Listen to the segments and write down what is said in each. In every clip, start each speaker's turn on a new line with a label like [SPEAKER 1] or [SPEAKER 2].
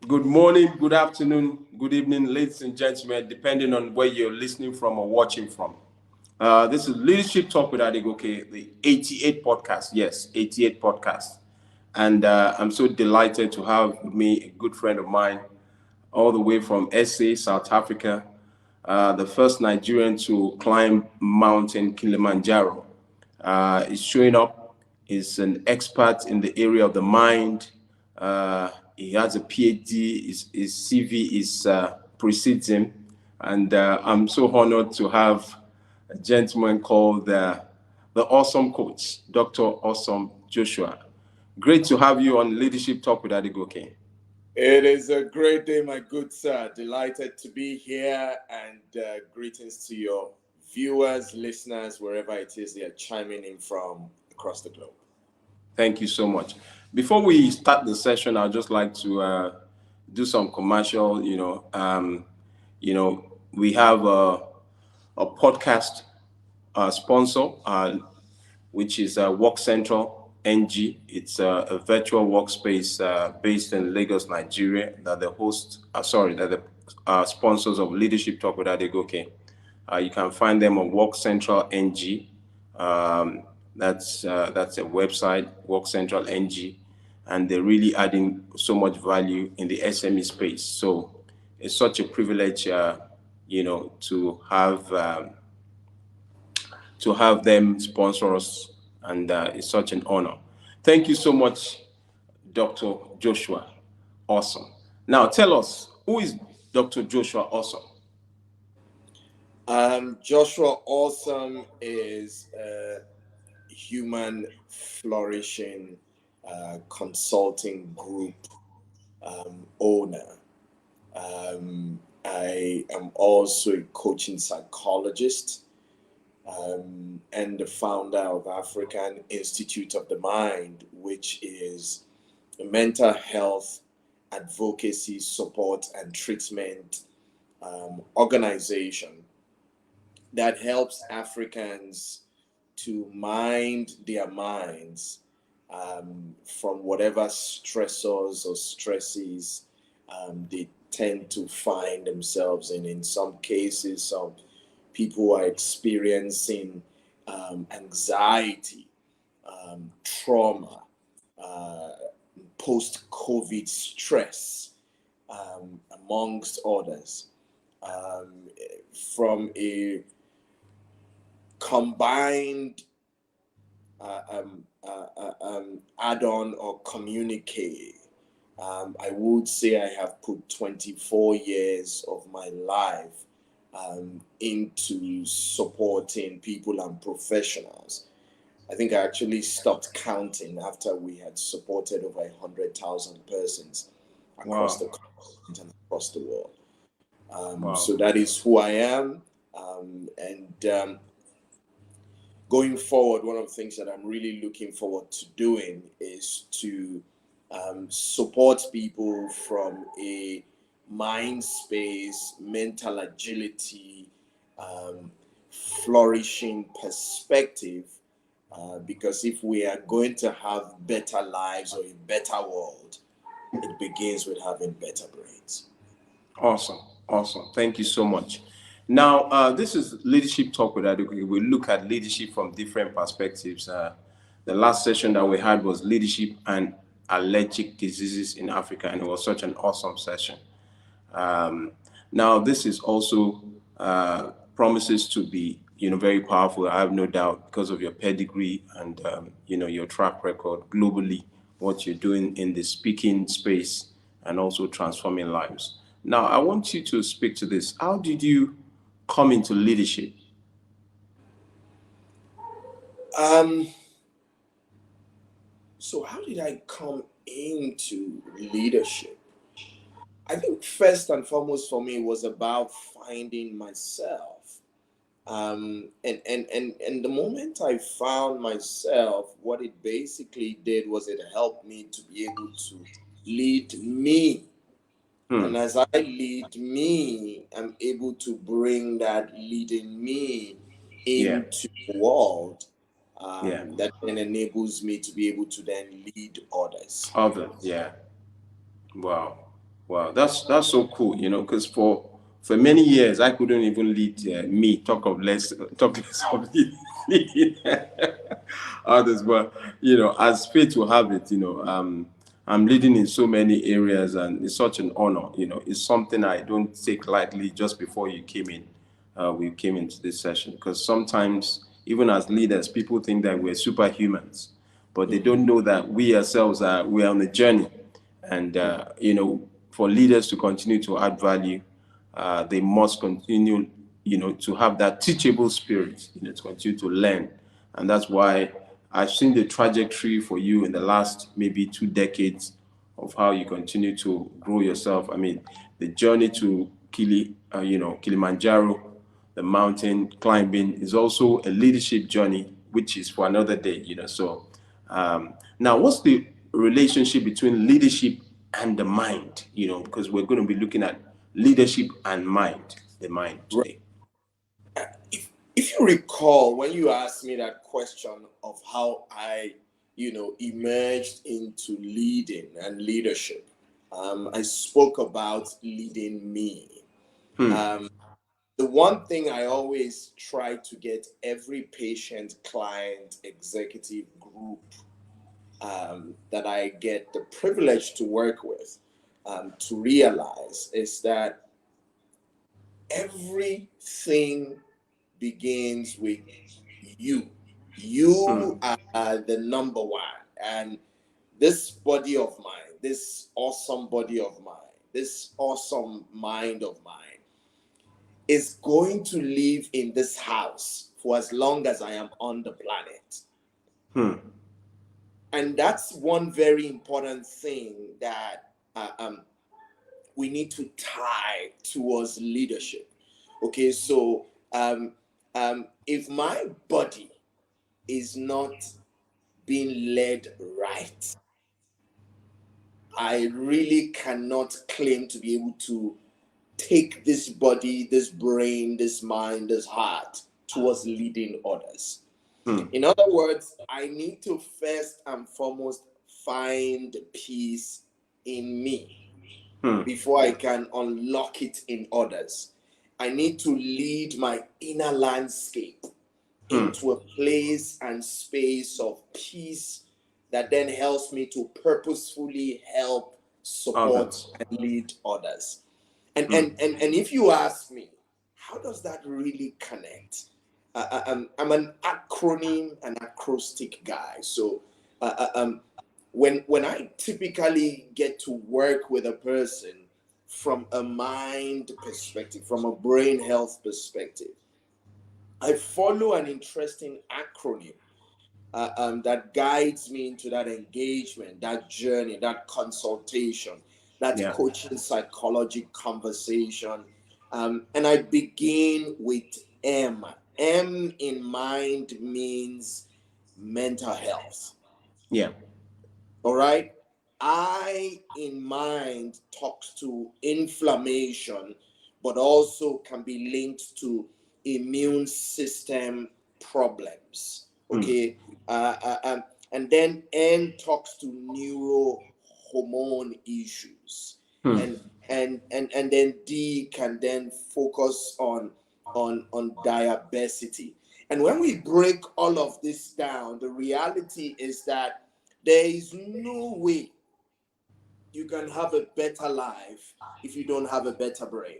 [SPEAKER 1] Good morning, good afternoon, good evening, ladies and gentlemen, depending on where you're listening from or watching from. This is Leadership Talk with Adegoke, the 88 podcast. Yes, 88 podcast. And I'm so delighted to have with me a good friend of mine, all the way from SA, South Africa, the first Nigerian to climb Mountain Kilimanjaro. Is showing up. Is an expert in the area of the mind. He has a PhD. His CV is precedes him, and I'm so honored to have a gentleman called the Awesome Coach, Dr. Awesome Joshua. Great to have you on Leadership Talk with Adegoke.
[SPEAKER 2] It is a great day, my good sir. Delighted to be here, and greetings to your viewers, listeners, wherever it is they are chiming in from across the globe.
[SPEAKER 1] Thank you so much. Before we start the session, I'd just like to do some commercial. We have a podcast sponsor, which is Work Central NG. It's a virtual workspace based in Lagos, Nigeria, that the sponsors of Leadership Talk with Adegoke. You can find them on Work Central NG. That's a website, Work Central NG, and they're really adding so much value in the SME space. So it's such a privilege, to have them sponsor us, and it's such an honor. Thank you so much, Dr. Joshua. Awesome. Now, tell us, who is Dr. Joshua Awesome?
[SPEAKER 2] Joshua Awesome is a human flourishing consulting group owner. I am also a coaching psychologist and the founder of African Institute of the Mind, which is a mental health advocacy, support, and treatment organization that helps Africans to mind their minds from whatever stressors or stresses they tend to find themselves in. In some cases, some people are experiencing anxiety, trauma, post-COVID stress, amongst others. From a combined add-on or communique, I would say I have put 24 years of my life into supporting people and professionals. I think I actually stopped counting after we had supported over 100,000 persons across the continent and across the world. So that is who I am. And going forward, one of the things that I'm really looking forward to doing is to support people from a mind space, mental agility, flourishing perspective. Because if we are going to have better lives or a better world, it begins with having better brains.
[SPEAKER 1] Awesome. Thank you so much. Now, this is Leadership Talk with Adequate. We look at leadership from different perspectives. The last session that we had was leadership and allergic diseases in Africa, and it was such an awesome session. Now, this is also promises to be, very powerful. I have no doubt because of your pedigree and your track record globally, what you're doing in the speaking space and also transforming lives. Now, I want you to speak to this. How did you come into leadership?
[SPEAKER 2] So how did I come into leadership? I think first and foremost for me was about finding myself. And the moment I found myself, what it basically did was it helped me to be able to lead me. And as I lead me, I'm able to bring that leading me into the world. That then enables me to be able to then lead others.
[SPEAKER 1] Yeah. Wow. Wow, that's so cool, because for many years I couldn't even lead me, talk less of leading others. But as fate will have it, I'm leading in so many areas, and it's such an honor. It's something I don't take lightly. Just before you came in, we came into this session, because sometimes even as leaders, people think that we're superhumans, but they don't know that we ourselves we are on a journey. And for leaders to continue to add value, they must continue to have that teachable spirit, to continue to learn. And that's why I've seen the trajectory for you in the last maybe 2 decades of how you continue to grow yourself. I mean, the journey to Kilimanjaro, the mountain climbing, is also a leadership journey, which is for another day. So now, what's the relationship between leadership and the mind? Because we're going to be looking at leadership and mind, the mind
[SPEAKER 2] Right.
[SPEAKER 1] today.
[SPEAKER 2] If you recall, when you asked me that question of how I, emerged into leading and leadership, I spoke about leading me. Um, the one thing I always try to get every patient, client, executive group that I get the privilege to work with to realize is that everything begins with you. You are the number one. And this body of mine, this awesome body of mine, this awesome mind of mine is going to live in this house for as long as I am on the planet. And that's one very important thing that we need to tie towards leadership. Okay, so if my body is not being led right, I really cannot claim to be able to take this body, this brain, this mind, this heart towards leading others. In other words, I need to first and foremost find peace in me before I can unlock it in others. I need to lead my inner landscape into a place and space of peace that then helps me to purposefully help, support,
[SPEAKER 1] Others.
[SPEAKER 2] and lead others. And if you ask me, how does that really connect? I'm an acronym and acrostic guy. So when I typically get to work with a person from a mind perspective, from a brain health perspective, I follow an interesting acronym that guides me into that engagement, that journey, that consultation, that
[SPEAKER 1] Yeah.
[SPEAKER 2] coaching psychology conversation. And I begin with M. M in mind means mental health.
[SPEAKER 1] Yeah.
[SPEAKER 2] All right. I in mind talks to inflammation, but also can be linked to immune system problems. Okay. And then N talks to neurohormone issues. And then D can then focus on diabetes. And when we break all of this down, the reality is that there is no way you can have a better life if you don't have a better brain.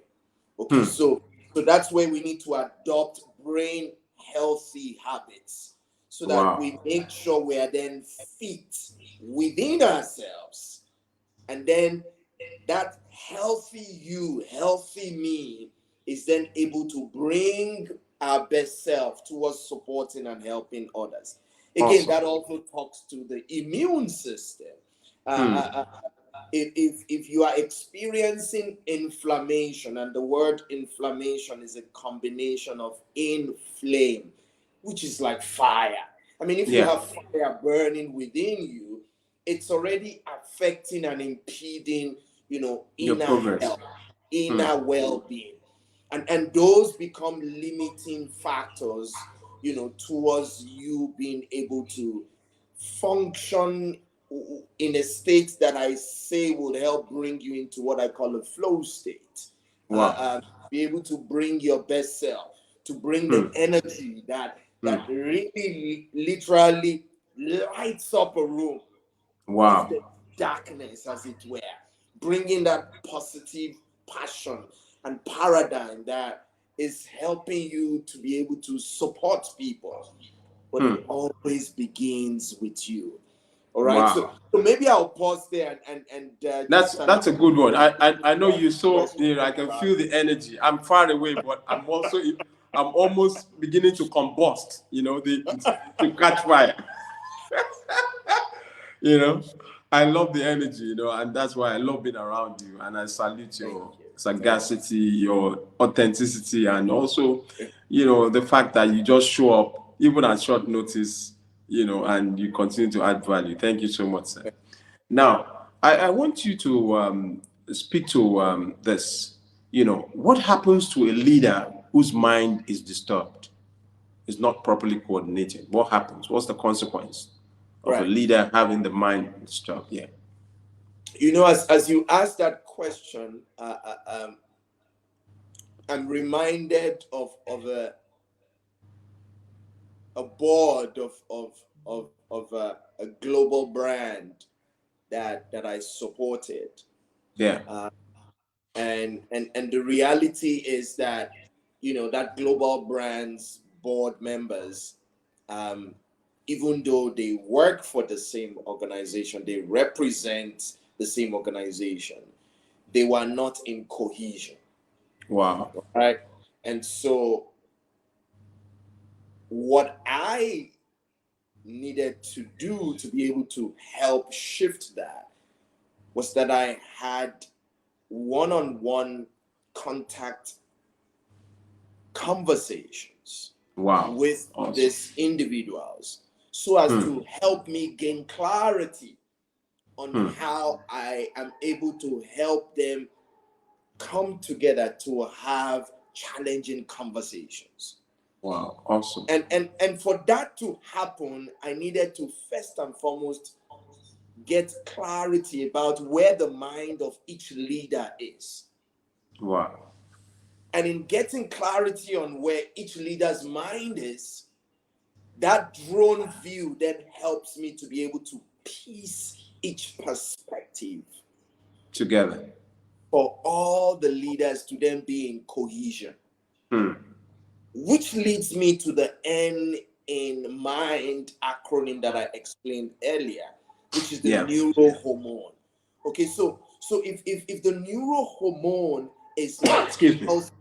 [SPEAKER 2] Okay, so that's where we need to adopt brain healthy habits so that
[SPEAKER 1] Wow.
[SPEAKER 2] we make sure we are then fit within ourselves. And then that healthy you, healthy me is then able to bring our best self towards supporting and helping others. Again,
[SPEAKER 1] Awesome.
[SPEAKER 2] that also talks to the immune system. Uh, uh, uh, if you are experiencing inflammation, and the word inflammation is a combination of inflame, which is like fire. I mean, if you
[SPEAKER 1] Yeah.
[SPEAKER 2] have fire burning within you, it's already affecting and impeding,
[SPEAKER 1] Your
[SPEAKER 2] inner
[SPEAKER 1] progress.
[SPEAKER 2] health, inner well-being. And those become limiting factors, towards you being able to function in a state that I say would help bring you into what I call a flow state.
[SPEAKER 1] Wow.
[SPEAKER 2] Be able to bring your best self, to bring the
[SPEAKER 1] Hmm.
[SPEAKER 2] energy that
[SPEAKER 1] Hmm.
[SPEAKER 2] really literally lights up a room if
[SPEAKER 1] Wow.
[SPEAKER 2] there's darkness, as it were, bringing that positive passion and paradigm that is helping you to be able to support people. But
[SPEAKER 1] Hmm.
[SPEAKER 2] it always begins with you. All right. So,
[SPEAKER 1] Wow.
[SPEAKER 2] so maybe I'll pause there and
[SPEAKER 1] That's
[SPEAKER 2] just allow
[SPEAKER 1] that's a good one. I know
[SPEAKER 2] you ask
[SPEAKER 1] you so
[SPEAKER 2] questions
[SPEAKER 1] I can
[SPEAKER 2] about
[SPEAKER 1] feel the energy. I'm far away, but I'm almost beginning to combust. To catch fire. you know I love the energy, and that's why I love being around you, and I salute
[SPEAKER 2] Thank
[SPEAKER 1] your
[SPEAKER 2] you. Thank
[SPEAKER 1] sagacity, your authenticity, and also
[SPEAKER 2] you.
[SPEAKER 1] the fact that you just show up even at short notice, and you continue to add value. Thank you so much, sir. Now I want you to speak to this. What happens to a leader whose mind is disturbed, is not properly coordinated? What happens? What's the consequence of a
[SPEAKER 2] Right.
[SPEAKER 1] leader having the mind disturbed? Yeah.
[SPEAKER 2] As you ask that question, I'm reminded of a board of a global brand that I supported.
[SPEAKER 1] Yeah.
[SPEAKER 2] And the reality is that that global brand's board members, um, even though they work for the same organization, they represent the same organization, they were not in cohesion.
[SPEAKER 1] Wow.
[SPEAKER 2] Right. And so what I needed to do to be able to help shift that was that I had one-on-one contact conversations
[SPEAKER 1] Wow.
[SPEAKER 2] with
[SPEAKER 1] Awesome.
[SPEAKER 2] these individuals so as
[SPEAKER 1] Hmm.
[SPEAKER 2] to help me gain clarity on
[SPEAKER 1] Hmm.
[SPEAKER 2] how I am able to help them come together to have challenging conversations.
[SPEAKER 1] Wow. Awesome.
[SPEAKER 2] And for that to happen, I needed to first and foremost get clarity about where the mind of each leader is.
[SPEAKER 1] Wow.
[SPEAKER 2] And in getting clarity on where each leader's mind is, that drone view then helps me to be able to piece each perspective
[SPEAKER 1] Together.
[SPEAKER 2] for all the leaders to then be in cohesion.
[SPEAKER 1] Hmm.
[SPEAKER 2] Which leads me to the N in mind acronym that I explained earlier, which is the
[SPEAKER 1] Yeah.
[SPEAKER 2] neurohormone. Okay, so if the neurohormone is not
[SPEAKER 1] Excuse me.
[SPEAKER 2] healthy,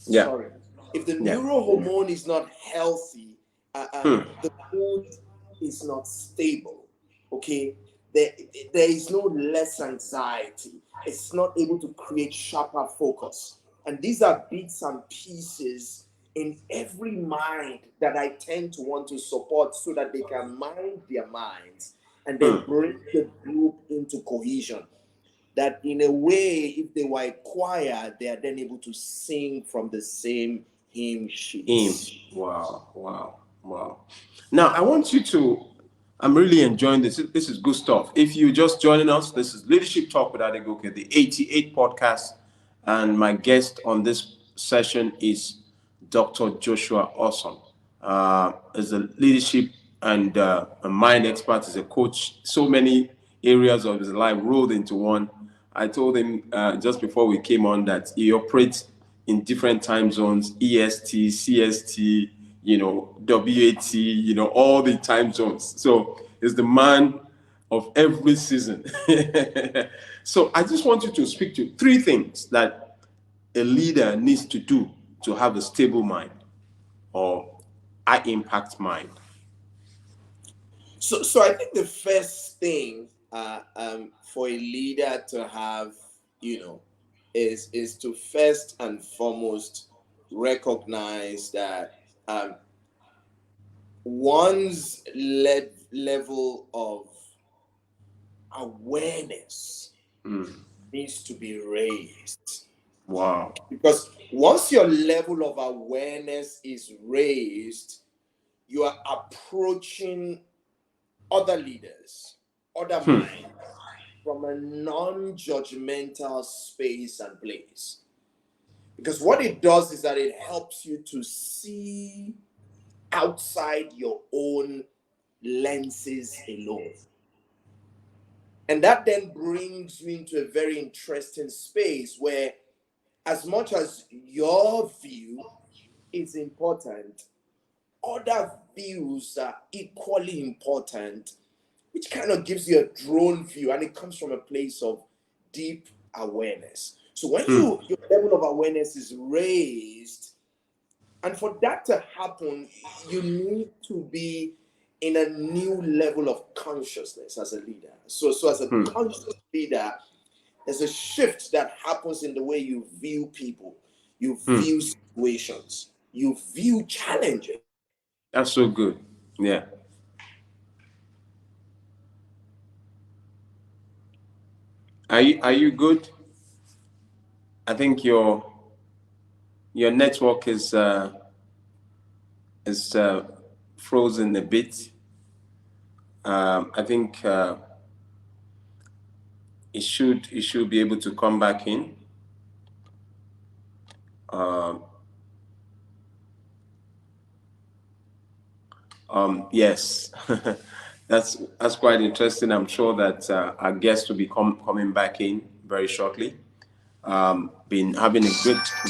[SPEAKER 1] Yeah.
[SPEAKER 2] sorry, if the
[SPEAKER 1] Yeah.
[SPEAKER 2] neurohormone is not healthy,
[SPEAKER 1] Hmm.
[SPEAKER 2] the mood is not stable. Okay, there, there is no less anxiety. It's not able to create sharper focus. And these are bits and pieces in every mind that I tend to want to support so that they can mind their minds and then
[SPEAKER 1] Hmm.
[SPEAKER 2] bring the group into cohesion. That in a way, if they were a choir, they are then able to sing from the same hymn
[SPEAKER 1] Him.
[SPEAKER 2] sheets.
[SPEAKER 1] Wow. Wow. Wow. Now I want you to. I'm really enjoying this. This is good stuff. If you're just joining us, this is Leadership Talk with Adegoke, the 88 podcast, and my guest on this session is Dr. Joshua Awesome. As a leadership and a mind expert, as a coach, so many areas of his life rolled into one. I told him just before we came on that he operates in different time zones: EST, CST, WAT, all the time zones. So he's the man of every season. So I just want you to speak to three things that a leader needs to do to have a stable mind or high impact mind.
[SPEAKER 2] So I think the first thing for a leader to have, is to first and foremost recognize that one's level of awareness
[SPEAKER 1] Mm.
[SPEAKER 2] needs to be raised.
[SPEAKER 1] Wow.
[SPEAKER 2] Because once your level of awareness is raised, you are approaching other leaders. other mind from a non-judgmental space and place. Because what it does is that it helps you to see outside your own lenses alone. And that then brings you into a very interesting space where, as much as your view is important, other views are equally important, which kind of gives you a drone view, and it comes from a place of deep awareness. So when your level of awareness is raised, and for that to happen, you need to be in a new level of consciousness as a leader. So as a conscious leader, there's a shift that happens in the way you view people, you view situations, you view challenges.
[SPEAKER 1] That's so good. Yeah. Are you good? I think your network is frozen a bit. I think it should be able to come back in. Um, yes, that's quite interesting. I'm sure that our guest will be coming back in very shortly. Been having a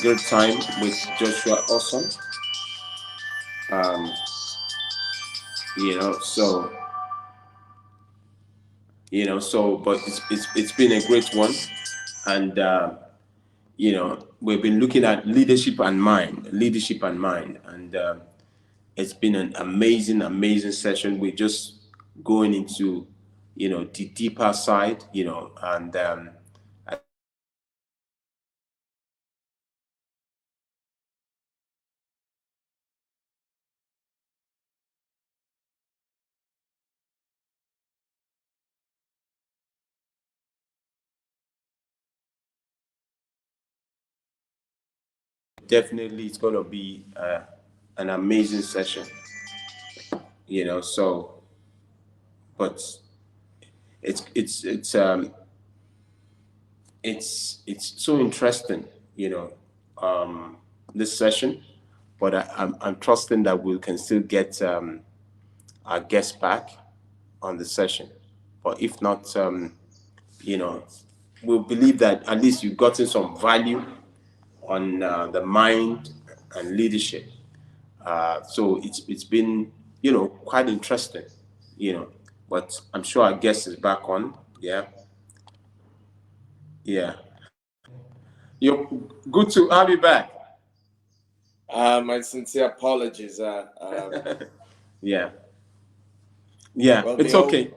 [SPEAKER 1] good time with Joshua Awesome. Um, so but it's been a great one, and we've been looking at leadership and mind, and it's been an amazing session. We're just going into the deeper side, and I think definitely it's going to be an amazing session. So but it's so interesting, this session. But I'm trusting that we can still get our guests back on the session. But if not, you know, we'll believe that at least you've gotten some value on the mind and leadership. So it's been quite interesting, you know. But I'm sure our guest is back on. Yeah, yeah. You're good to have you back.
[SPEAKER 2] My sincere apologies.
[SPEAKER 1] Yeah, yeah.
[SPEAKER 2] Well,
[SPEAKER 1] It's okay.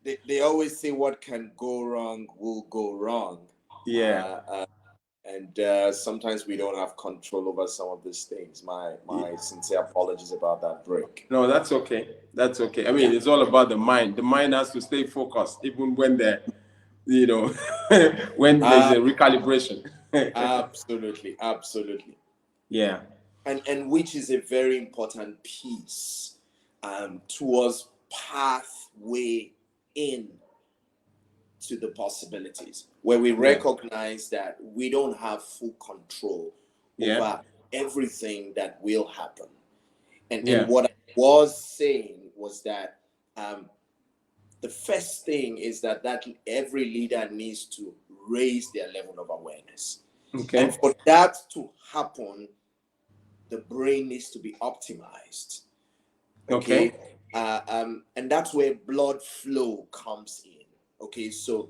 [SPEAKER 2] they always say what can go wrong will go wrong.
[SPEAKER 1] Yeah.
[SPEAKER 2] And sometimes we don't have control over some of these things. My sincere apologies about that break.
[SPEAKER 1] No, that's okay. That's okay. I mean,
[SPEAKER 2] Yeah.
[SPEAKER 1] it's all about the mind. The mind has to stay focused, even when you know, when there's a recalibration.
[SPEAKER 2] Absolutely, absolutely.
[SPEAKER 1] Yeah.
[SPEAKER 2] And which is a very important piece towards pathway in to the possibilities, where we
[SPEAKER 1] Yeah.
[SPEAKER 2] recognize that we don't have full control
[SPEAKER 1] Yeah.
[SPEAKER 2] over everything that will happen. And
[SPEAKER 1] Yeah.
[SPEAKER 2] what I was saying was that the first thing is that every leader needs to raise their level of awareness. And
[SPEAKER 1] Okay.
[SPEAKER 2] for that to happen, the brain needs to be optimized. Okay.
[SPEAKER 1] Okay.
[SPEAKER 2] And that's where blood flow comes in. Okay, so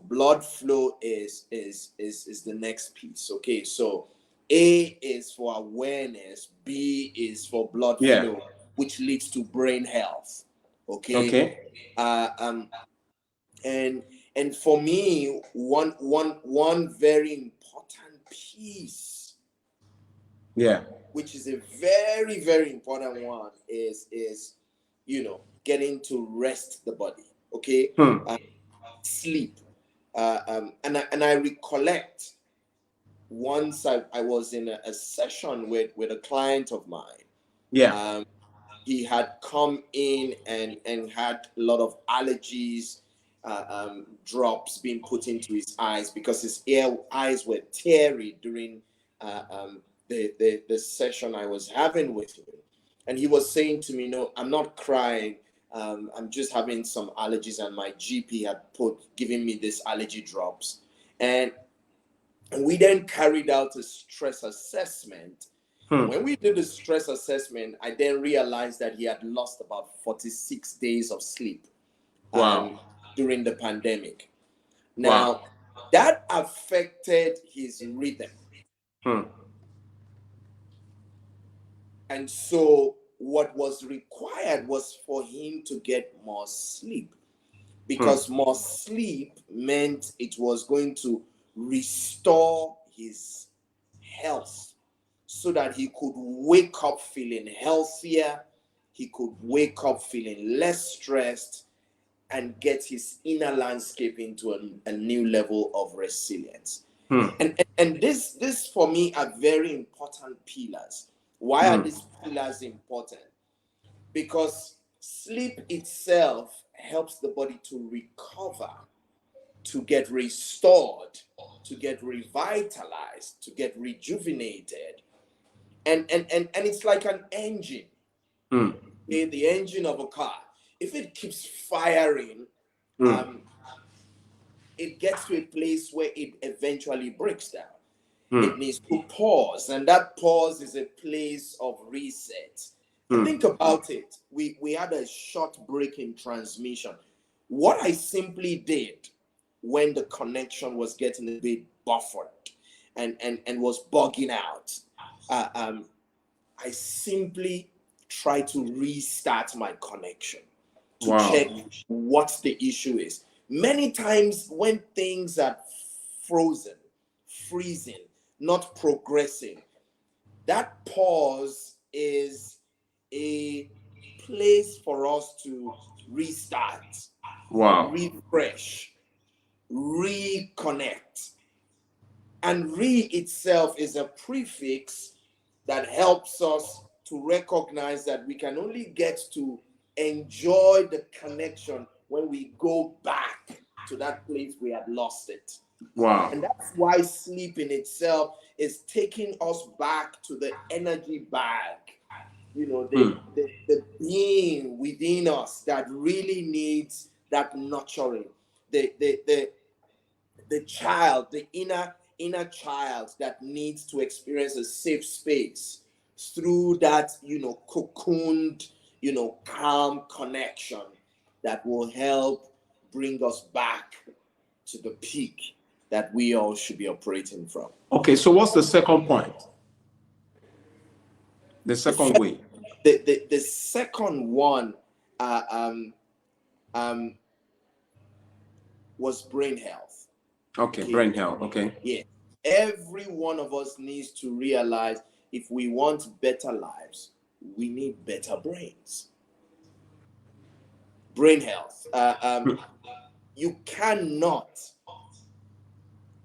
[SPEAKER 2] blood flow is the next piece. Okay, so A is for awareness, B is for blood
[SPEAKER 1] Yeah.
[SPEAKER 2] flow, which leads to brain health. Okay.
[SPEAKER 1] Okay.
[SPEAKER 2] uh, um and and for me, one very important piece,
[SPEAKER 1] Yeah.
[SPEAKER 2] which is a very very important one, is getting to rest the body. Okay.
[SPEAKER 1] Hmm.
[SPEAKER 2] Sleep. And I recollect once I was in a session with a client of mine.
[SPEAKER 1] Yeah.
[SPEAKER 2] um, he had come in and had a lot of allergies, drops being put into his eyes because his eyes were teary during the session I was having with him. And he was saying to me, no, I'm not crying. I'm just having some allergies, and my GP had giving me this allergy drops. And we then carried out a stress assessment. And when we did the stress assessment, I then realized that he had lost about 46 days of sleep
[SPEAKER 1] Wow.
[SPEAKER 2] during the pandemic.
[SPEAKER 1] Wow.
[SPEAKER 2] Now, that affected his rhythm.
[SPEAKER 1] Hmm.
[SPEAKER 2] And so, what was required was for him to get more sleep,
[SPEAKER 1] Hmm.
[SPEAKER 2] because more sleep meant it was going to restore his health so that he could wake up feeling healthier, he could wake up feeling less stressed, and get his inner landscape into a new level of resilience.
[SPEAKER 1] Hmm.
[SPEAKER 2] And this for me are very important pillars. Why are
[SPEAKER 1] Hmm.
[SPEAKER 2] these pillars important? Because sleep itself helps the body to recover, to get restored, to get revitalized, to get rejuvenated. And it's like an engine,
[SPEAKER 1] Hmm.
[SPEAKER 2] the engine of a car. If it keeps firing,
[SPEAKER 1] Hmm.
[SPEAKER 2] it gets to a place where it eventually breaks down.
[SPEAKER 1] Hmm.
[SPEAKER 2] It needs to pause, and that pause is a place of reset. And
[SPEAKER 1] Hmm.
[SPEAKER 2] think about it. We had a short break in transmission. What I simply did when the connection was getting a bit buffered and was bugging out, uh, um, I simply try to restart my connection to check
[SPEAKER 1] Wow.
[SPEAKER 2] what the issue is. Many times when things are frozen, freezing, not progressing, that pause is a place for us to restart,
[SPEAKER 1] Wow.
[SPEAKER 2] refresh, reconnect. And re itself is a prefix that helps us to recognize that we can only get to enjoy the connection when we go back to that place we had lost it.
[SPEAKER 1] Wow.
[SPEAKER 2] And that's why sleep in itself is taking us back to the energy bag,
[SPEAKER 1] Hmm.
[SPEAKER 2] the being within us that really needs that nurturing, the child, the inner child that needs to experience a safe space through that, cocooned, calm connection that will help bring us back to the peak that we all should be operating from.
[SPEAKER 1] Okay, so what's the second point? The
[SPEAKER 2] The
[SPEAKER 1] second
[SPEAKER 2] first,
[SPEAKER 1] way.
[SPEAKER 2] the second one uh, um, um, was brain health.
[SPEAKER 1] Okay,
[SPEAKER 2] Okay,
[SPEAKER 1] brain health. Okay.
[SPEAKER 2] yeah. Every one of us needs to realize if we want better lives, we need better brains. Brain health. You cannot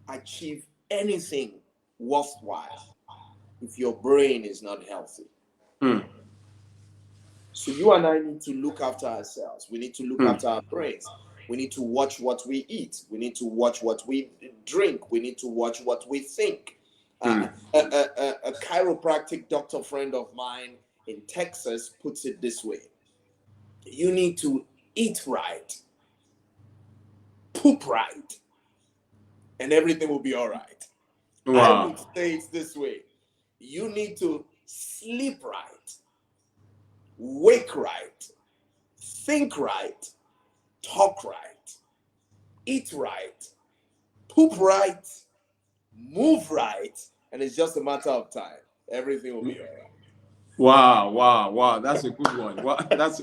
[SPEAKER 2] achieve anything worthwhile if your brain is not healthy.
[SPEAKER 1] Hmm.
[SPEAKER 2] So you and I need to look after ourselves. We need to look
[SPEAKER 1] Hmm.
[SPEAKER 2] after our brains. We need to watch what we eat. We need to watch what we drink. We need to watch what we think.
[SPEAKER 1] Hmm.
[SPEAKER 2] A chiropractic doctor friend of mine in Texas puts it this way: you need to eat right, poop right, and everything will be all right. I would
[SPEAKER 1] Wow.
[SPEAKER 2] say it's this way: you need to sleep right, wake right, think right, talk right, eat right, poop right, move right, and it's just a matter of time. Everything will be all right.
[SPEAKER 1] Wow. Wow. Wow. That's a good one. Wow. That's.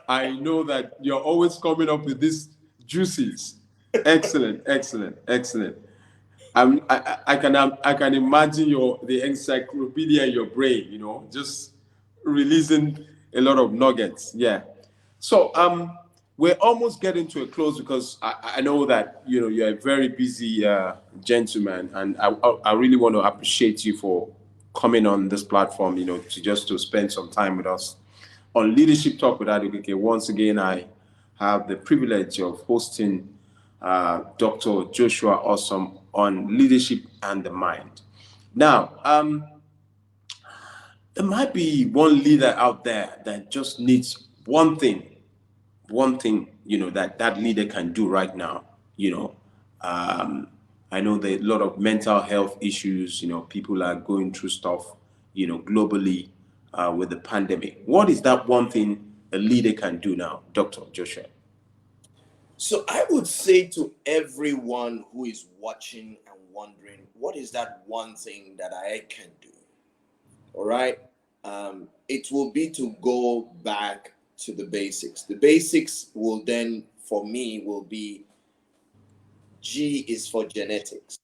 [SPEAKER 1] I know that you're always coming up with these juices. Excellent. Excellent. Excellent. I can imagine the encyclopedia in your brain, just releasing a lot of nuggets. Yeah. So we're almost getting to a close because I know that you're a very busy gentleman, and I really want to appreciate you for coming on this platform, to spend some time with us. On Leadership Talk with Adegoke. Once again, I have the privilege of hosting Dr. Joshua Awesome on leadership and the mind. Now, there might be one leader out there that just needs one thing, that leader can do right now. I know there are a lot of mental health issues. People are going through stuff, globally, with the pandemic. What is that one thing a leader can do now, Dr. Joshua?
[SPEAKER 2] So I would say to everyone who is watching and wondering, what is that one thing that I can do? All right. It will be to go back to the basics. The basics will then, for me, will be G is for genetics.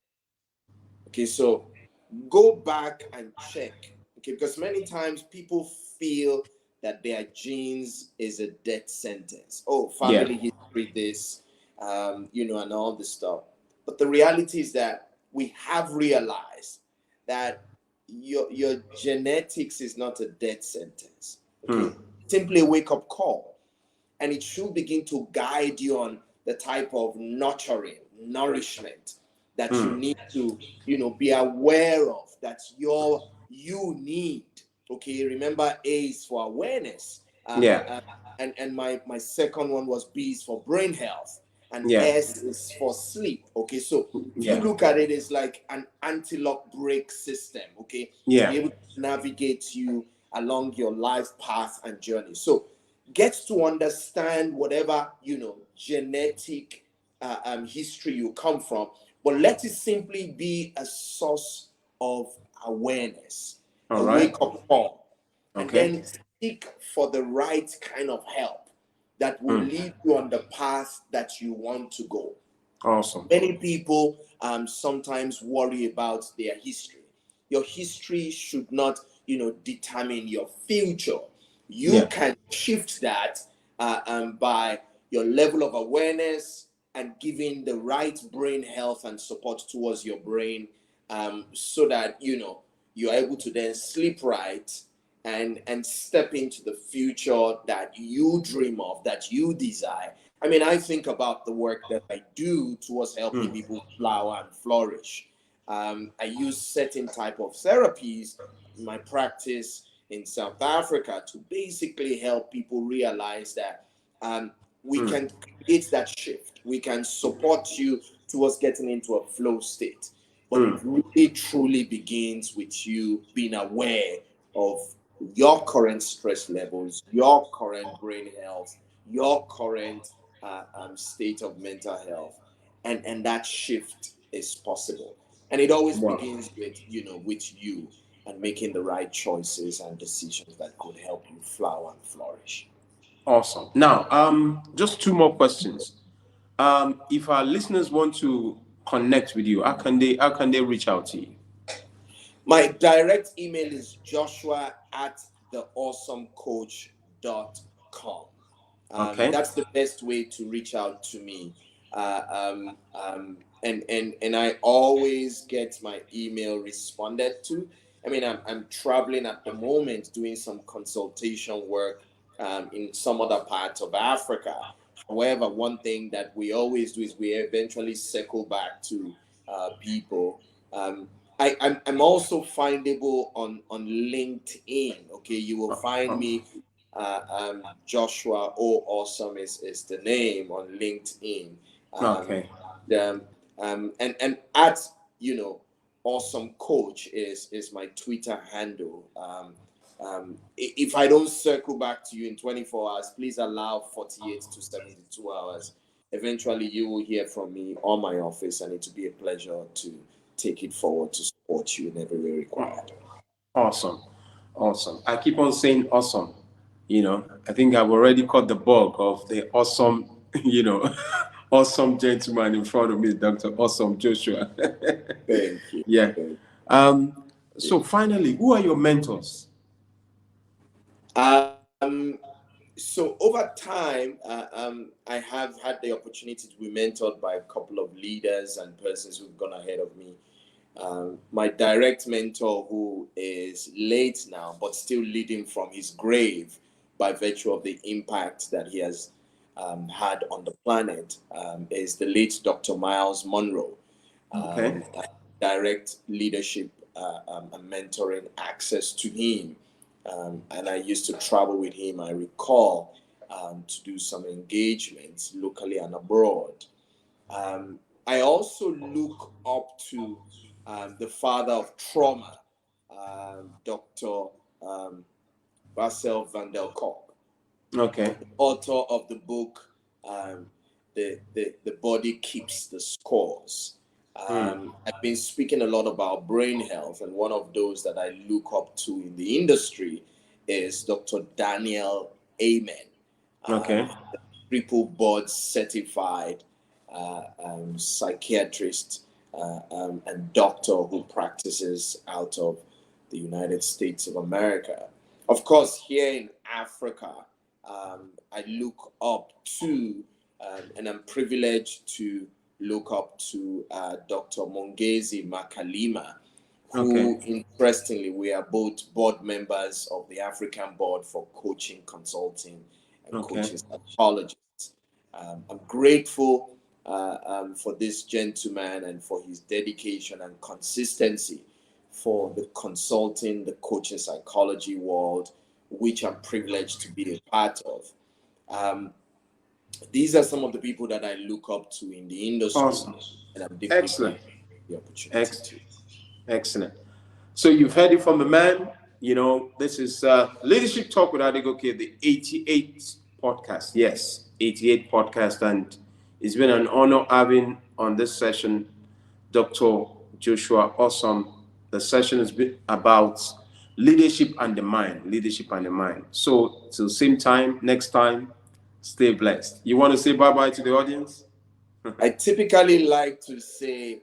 [SPEAKER 2] Okay, so go back and check. Okay, because many times people feel that their genes is a death sentence. Oh,
[SPEAKER 1] Yeah.
[SPEAKER 2] family history, this, and all this stuff. But the reality is that we have realized that your genetics is not a death sentence.
[SPEAKER 1] Hmm.
[SPEAKER 2] Okay, simply a wake up call, and it should begin to guide you on the type of nurturing, nourishment that you
[SPEAKER 1] Hmm.
[SPEAKER 2] need to, be aware of, that you need. Okay, remember A is for awareness,
[SPEAKER 1] Yeah.
[SPEAKER 2] and my second one was B is for brain health, and
[SPEAKER 1] Yeah.
[SPEAKER 2] S is for sleep. Okay, so if you
[SPEAKER 1] Yeah.
[SPEAKER 2] look at it, it's like an anti-lock brake system. Okay, to
[SPEAKER 1] Yeah.
[SPEAKER 2] be able to navigate you along your life path and journey. So get to understand whatever genetic history you come from, but let it simply be a source of awareness,
[SPEAKER 1] All
[SPEAKER 2] a
[SPEAKER 1] right.
[SPEAKER 2] wake up call, and
[SPEAKER 1] Okay.
[SPEAKER 2] then seek for the right kind of help that will
[SPEAKER 1] Hmm.
[SPEAKER 2] lead you on the path that you want to go.
[SPEAKER 1] Awesome.
[SPEAKER 2] Many people sometimes worry about their history. Your history should not, determine your future. You
[SPEAKER 1] Yeah.
[SPEAKER 2] can shift that by your level of awareness and giving the right brain health and support towards your brain, so that you're able to then sleep right and step into the future that you dream of, that you desire. I mean, I think about the work that I do towards helping
[SPEAKER 1] Hmm.
[SPEAKER 2] people flower and flourish. I use certain type of therapies in my practice in South Africa to basically help people realize that we
[SPEAKER 1] Hmm.
[SPEAKER 2] can create that shift. We can support you towards getting into a flow state. But it
[SPEAKER 1] Hmm.
[SPEAKER 2] really truly begins with you being aware of your current stress levels, your current brain health, your current state of mental health, and that shift is possible. And it always
[SPEAKER 1] Wow.
[SPEAKER 2] begins with you and making the right choices and decisions that could help you flower and flourish.
[SPEAKER 1] Awesome. Now, just two more questions. If our listeners want to connect with you, how can they reach out to you?
[SPEAKER 2] My direct email is joshua@theawesomecoach.com.
[SPEAKER 1] Okay.
[SPEAKER 2] That's the best way to reach out to me. And I always get my email responded to. I mean, I'm traveling at the moment doing some consultation work in some other parts of Africa. However, one thing that we always do is we eventually circle back to people. Um, I'm also findable on LinkedIn. Okay, you will find
[SPEAKER 1] Oh,
[SPEAKER 2] me. Joshua O Awesome is the name on LinkedIn. Um,
[SPEAKER 1] okay.
[SPEAKER 2] and at Awesome Coach is my Twitter handle. If I don't circle back to you in 24 hours, please allow 48 to 72 hours. Eventually, you will hear from me or my office, and it will be a pleasure to take it forward to support you in every way required.
[SPEAKER 1] Awesome. Awesome. I keep on saying awesome. I think I've already caught the bug of the awesome, awesome gentleman in front of me, Dr. Awesome Joshua.
[SPEAKER 2] Thank you.
[SPEAKER 1] Yeah.
[SPEAKER 2] Thank
[SPEAKER 1] Um,
[SPEAKER 2] you.
[SPEAKER 1] so finally, who are your mentors?
[SPEAKER 2] Um, so over time, I have had the opportunity to be mentored by a couple of leaders and persons who've gone ahead of me. My direct mentor, who is late now but still leading from his grave, by virtue of the impact that he has had on the planet, is the late Dr. Miles Monroe.
[SPEAKER 1] Okay.
[SPEAKER 2] Direct leadership and mentoring access to him. And I used to travel with him, I recall, to do some engagements locally and abroad. I also look up to the father of trauma, Dr. Marcel van der Kolk,
[SPEAKER 1] Okay.
[SPEAKER 2] author of the book um, the Body Keeps the Scores. I've been speaking a lot about brain health, and one of those that I look up to in the industry is Dr. Daniel Amen,
[SPEAKER 1] Okay.
[SPEAKER 2] triple board certified psychiatrist and doctor who practices out of the United States of America. Of course, here in Africa, I look up to, and I'm privileged to look up to Dr. Mongezi Makalima,
[SPEAKER 1] Okay.
[SPEAKER 2] who, interestingly, we are both board members of the African Board for Coaching, Consulting, and
[SPEAKER 1] Okay.
[SPEAKER 2] Coaching Psychologists. I'm grateful for this gentleman and for his dedication and consistency for the consulting, the coaching psychology world, which I'm privileged to be a part of. Um, these are some of the people that I look up to in the industry,
[SPEAKER 1] Awesome.
[SPEAKER 2] and I'm deeply
[SPEAKER 1] Excellent.
[SPEAKER 2] grateful for the opportunity
[SPEAKER 1] Excellent.
[SPEAKER 2] to.
[SPEAKER 1] Excellent. So you've heard it from the man. This is Leadership Talk with Adegoke, the 88th podcast. Yes, 88th podcast. And it's been an honor having on this session Dr. Joshua Awesome. The session has been about leadership and the mind. Leadership and the mind. So, till same time, next time, stay blessed. You want to say bye-bye to the audience?
[SPEAKER 2] I typically like to say,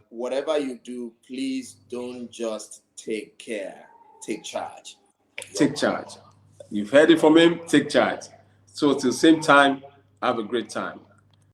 [SPEAKER 2] whatever you do, please don't just take care, take charge.
[SPEAKER 1] Take charge. You've heard it from him. Take charge. So, till same time, have a great time.